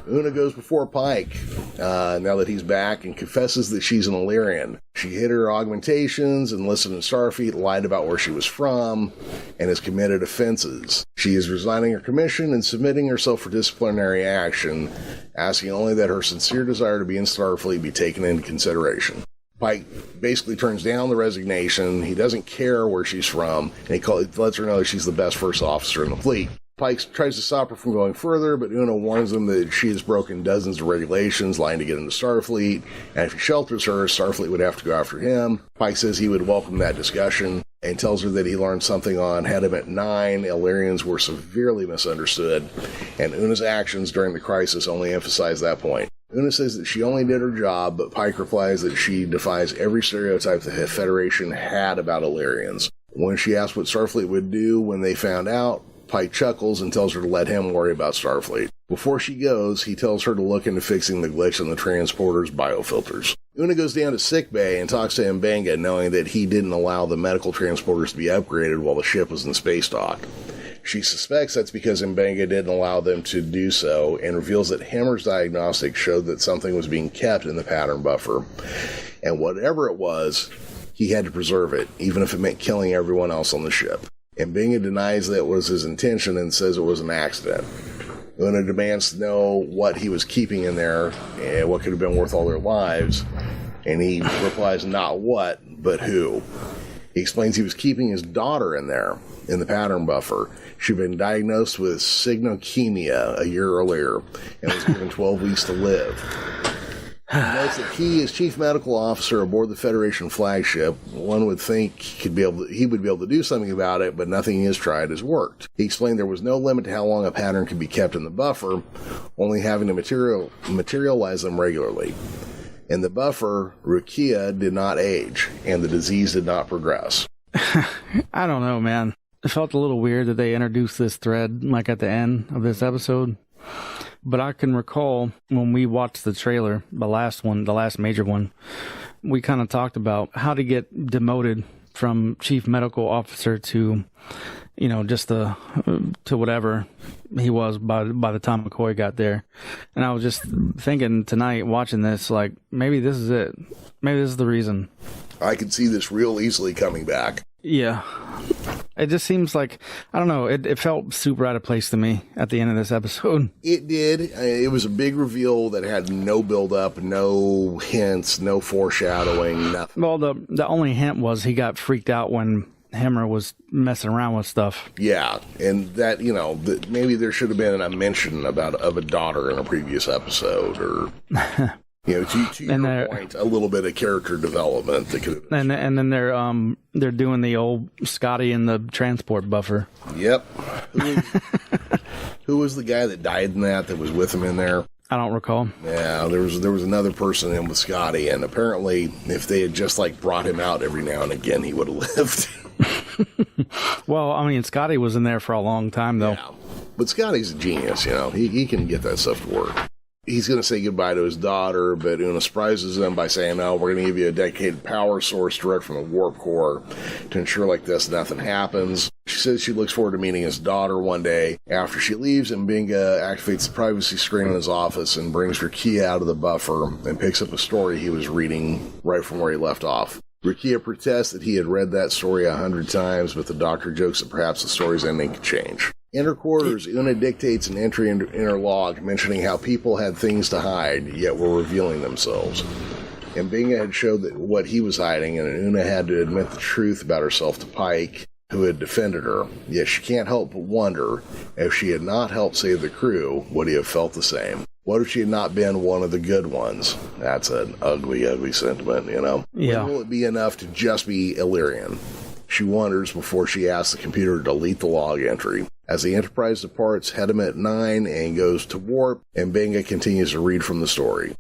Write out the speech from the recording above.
Una goes before Pike, now that he's back, and confesses that she's an Illyrian. She hid her augmentations, enlisted in Starfleet, lied about where she was from, and has committed offenses. She is resigning her commission and submitting herself for disciplinary action, asking only that her sincere desire to be in Starfleet be taken into consideration. Pike basically turns down the resignation. He doesn't care where she's from, and he lets her know that she's the best first officer in the fleet. Pike tries to stop her from going further, but Una warns him that she has broken dozens of regulations, lying to get into Starfleet, and if he shelters her, Starfleet would have to go after him. Pike says he would welcome that discussion, and tells her that he learned something on Hediment 9. Illyrians were severely misunderstood, and Una's actions during the crisis only emphasize that point. Una says that she only did her job, but Pike replies that she defies every stereotype the Federation had about Illyrians. When she asks what Starfleet would do when they found out, Pike chuckles and tells her to let him worry about Starfleet. Before she goes, he tells her to look into fixing the glitch in the transporter's biofilters. Una goes down to sickbay and talks to Mbenga, knowing that he didn't allow the medical transporters to be upgraded while the ship was in space dock. She suspects that's because Mbenga didn't allow them to do so, and reveals that Hemmer's diagnostics showed that something was being kept in the pattern buffer. And whatever it was, he had to preserve it, even if it meant killing everyone else on the ship. Mbenga denies that was his intention and says it was an accident. Una demands to know what he was keeping in there and what could have been worth all their lives, and he replies not what, but who. He explains he was keeping his daughter in there, in the pattern buffer. She'd been diagnosed with cygnocemia a year earlier and was given 12 weeks to live. He notes that he, as chief medical officer aboard the Federation flagship, one would think he would be able to do something about it, but nothing he has tried has worked. He explained there was no limit to how long a pattern could be kept in the buffer, only having to materialize them regularly. In the buffer, Rukia did not age, and the disease did not progress. I don't know, man. It felt a little weird that they introduced this thread, like at the end of this episode. But I can recall when we watched the trailer, the last major one, we kind of talked about how to get demoted from chief medical officer to, just to whatever he was by the time McCoy got there. And I was just thinking tonight, watching this, like, maybe this is it. Maybe this is the reason. I could see this real easily coming back. Yeah. It just seems like, I don't know, it felt super out of place to me at the end of this episode. It did. It was a big reveal that had no build-up, no hints, no foreshadowing, nothing. Well, the only hint was he got freaked out when Hemmer was messing around with stuff. Yeah, and that, maybe there should have been a mention of a daughter in a previous episode, or... to your point, a little bit of character development that could have been. And then they're doing the old Scotty in the transport buffer. Yep. Who was the guy that died in that was with him in there? I don't recall. Yeah, there was another person in with Scotty, and apparently if they had just brought him out every now and again, he would have lived. Well, I mean, Scotty was in there for a long time, though. Yeah. But Scotty's a genius, he can get that stuff to work. He's going to say goodbye to his daughter, but Una surprises him by saying, "No, we're going to give you a dedicated power source direct from the warp core to ensure like this nothing happens." She says she looks forward to meeting his daughter one day. After she leaves, Mbenga activates the privacy screen in his office and brings Rukia out of the buffer and picks up a story he was reading right from where he left off. Rukia protests that he had read that story 100 times, but the doctor jokes that perhaps the story's ending could change. In her quarters, Una dictates an entry in her log mentioning how people had things to hide, yet were revealing themselves. Mbenga had showed that what he was hiding, and Una had to admit the truth about herself to Pike, who had defended her. Yet she can't help but wonder, if she had not helped save the crew, would he have felt the same? What if she had not been one of the good ones? That's an ugly, ugly sentiment, Yeah. When will it be enough to just be Illyrian? She wonders before she asks the computer to delete the log entry. As the Enterprise departs Hediment 9 and goes to warp, Mbenga continues to read from the story.